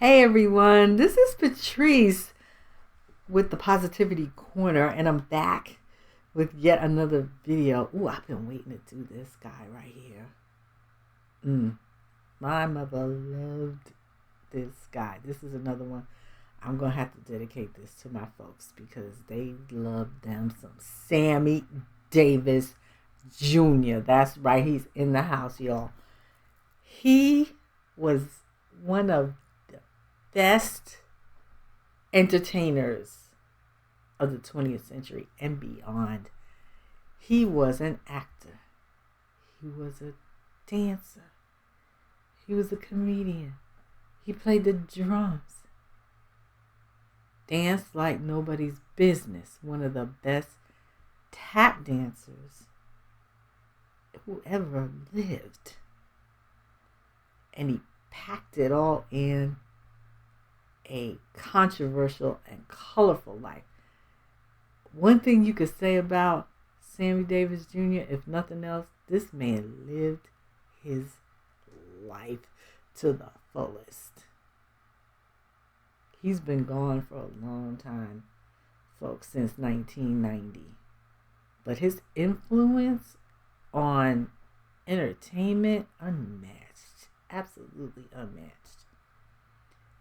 Hey everyone, this is Patrice with the Positivity Corner, and I'm back with yet another video. Ooh, I've been waiting to do this guy right here. My mother loved this guy. This is another one. I'm going to have to dedicate this to my folks because they love them some Sammy Davis Jr. That's right, he's in the house, y'all. He was one of best entertainers of the 20th century and beyond. He was an actor. He was a dancer. He was a comedian. He played the drums. Danced like nobody's business. One of the best tap dancers who ever lived. And he packed it all in a controversial and colorful life. One thing you could say about Sammy Davis Jr., if nothing else, this man lived his life to the fullest. He's been gone for a long time, folks, since 1990. But his influence on entertainment, unmatched. Absolutely unmatched.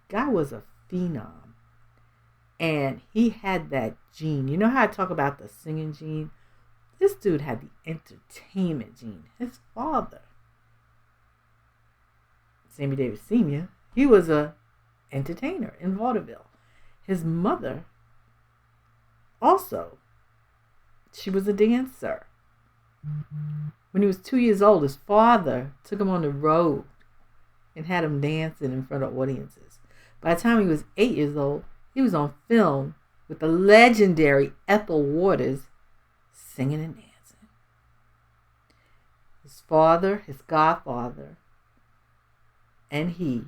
Guy was a phenom. And he had that gene. You know how I talk about the singing gene? This dude had the entertainment gene. His father, Sammy Davis Sr., he was a entertainer in vaudeville. His mother also, she was a dancer. When he was 2 years old, his father took him on the road and had him dancing in front of audiences. By the time he was 8 years old, he was on film with the legendary Ethel Waters singing and dancing. His father, his godfather, and he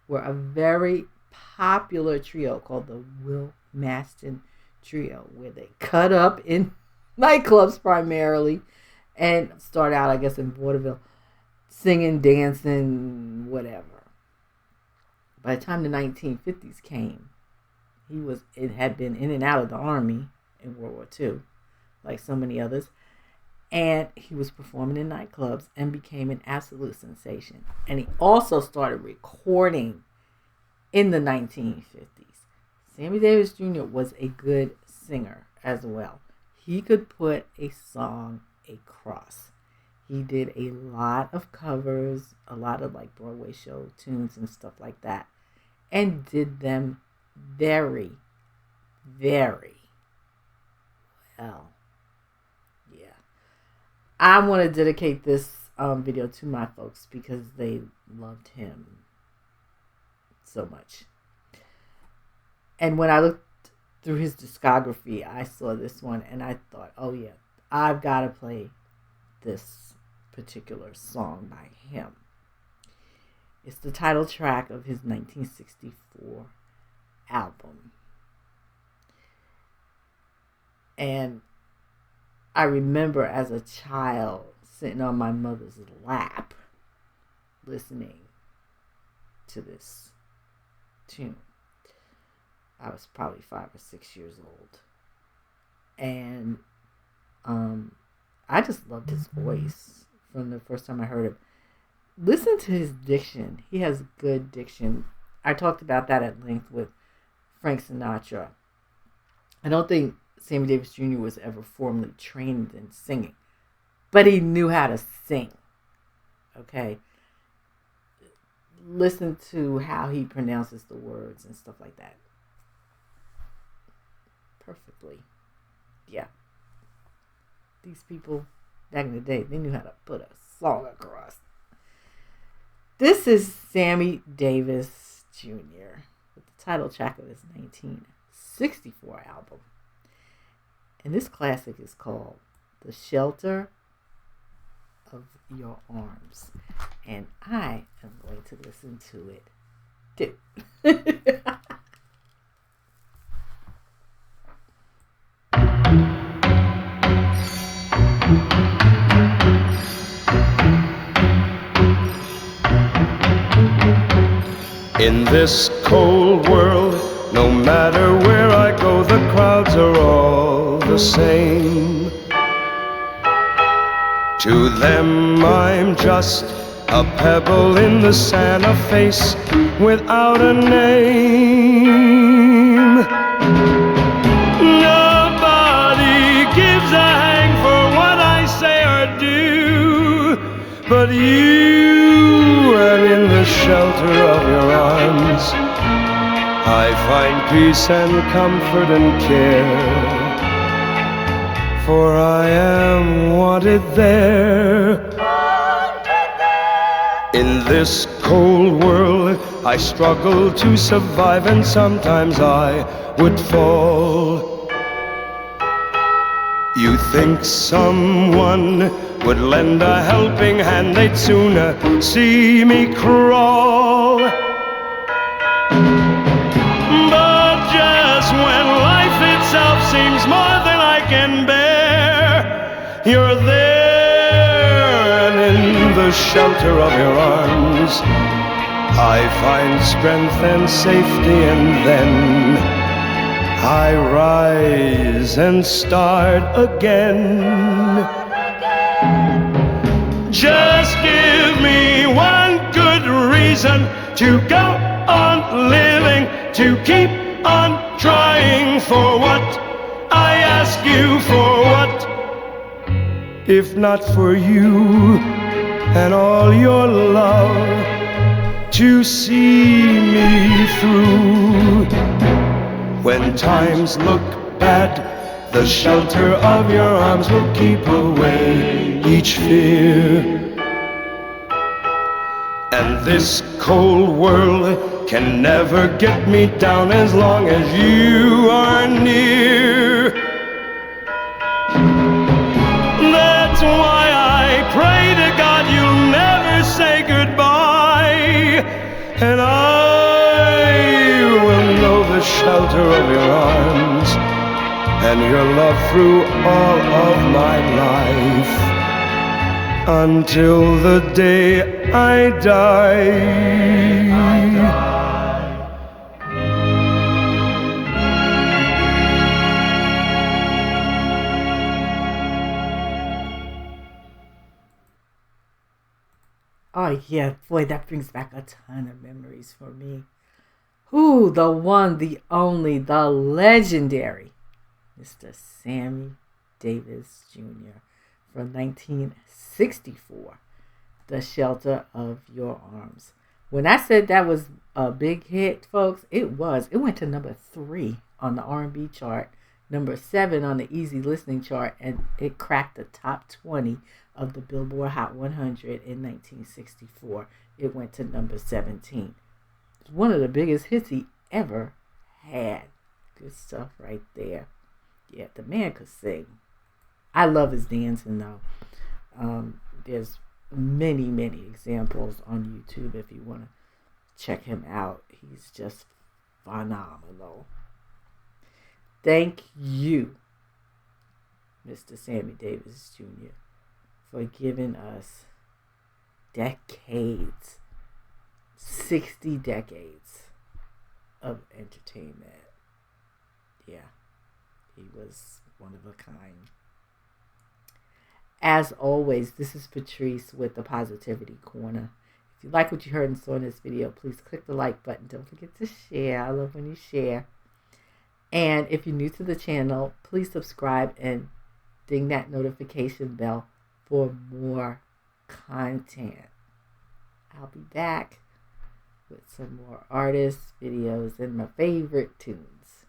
were a very popular trio called the Will Maston Trio, where they cut up in nightclubs primarily and start out, I guess, in vaudeville, singing, dancing, whatever. By the time the 1950s came, it had been in and out of the army in World War II, like so many others, and he was performing in nightclubs and became an absolute sensation. And he also started recording in the 1950s. Sammy Davis Jr. was a good singer as well. He could put a song across. He did a lot of covers, a lot of like Broadway show tunes and stuff like that, and did them very, very well. Yeah. I want to dedicate this video to my folks because they loved him so much. And when I looked through his discography, I saw this one and I thought, oh yeah, I've got to play this particular song by him. It's the title track of his 1964 album. And I remember as a child sitting on my mother's lap listening to this tune. I was probably 5 or 6 years old. And I just loved his voice from the first time I heard him. Listen to his diction. He has good diction. I talked about that at length with Frank Sinatra. I don't think Sammy Davis Jr. was ever formally trained in singing, but he knew how to sing. Okay? Listen to how he pronounces the words and stuff like that. Perfectly. Yeah. These people back in the day, they knew how to put a song across. This is Sammy Davis Jr. with the title track of his 1964 album. And this classic is called The Shelter of Your Arms. And I am going to listen to it too. In this cold world, no matter where I go, the crowds are all the same. To them I'm just a pebble in the sand, a face without a name. Nobody gives a hang for what I say or do but you, and in the shelter of your arms I find peace and comfort and care, for I am wanted there. In this cold world I struggle to survive, and sometimes I would fall. You think someone would lend a helping hand, they'd sooner see me crawl. But just when life itself seems more than I can bear, you're there, and in the shelter of your arms I find strength and safety, and then I rise and start again. Just give me one good reason to go on living, to keep on trying for what I ask you for. What if not for you and all your love to see me through? When times look bad, the shelter of your arms will keep away each fear. And this cold world can never get me down as long as you are near. That's why I pray to God you'll never say goodbye, and I will know the shelter of your arms and your love through all of my life, until the day I die. Oh yeah, boy, that brings back a ton of memories for me. Who, the one, the only, the legendary Mr. Sammy Davis Jr. from 1964, The Shelter of Your Arms. When I said that was a big hit, folks, it was. It went to number 3 on the R&B chart, number 7 on the easy listening chart, and it cracked the top 20 of the Billboard Hot 100 in 1964. It went to number 17. It's one of the biggest hits he ever had. Good stuff right there. Yeah, the man could sing. I love his dancing though. There's many examples on YouTube if you want to check him out. He's just phenomenal. Thank you, Mr. Sammy Davis Jr., for giving us decades, 60 decades of entertainment. Yeah, he was one of a kind. As always, this is Patrice with the Positivity Corner. If you like what you heard and saw in this video, please click the like button. Don't forget to share. I love when you share. And if you're new to the channel, please subscribe and ding that notification bell for more content. I'll be back with some more artists, videos, and my favorite tunes.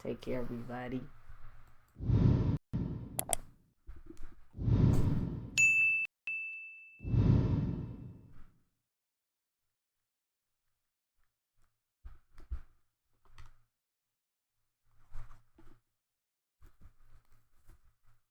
Take care, everybody.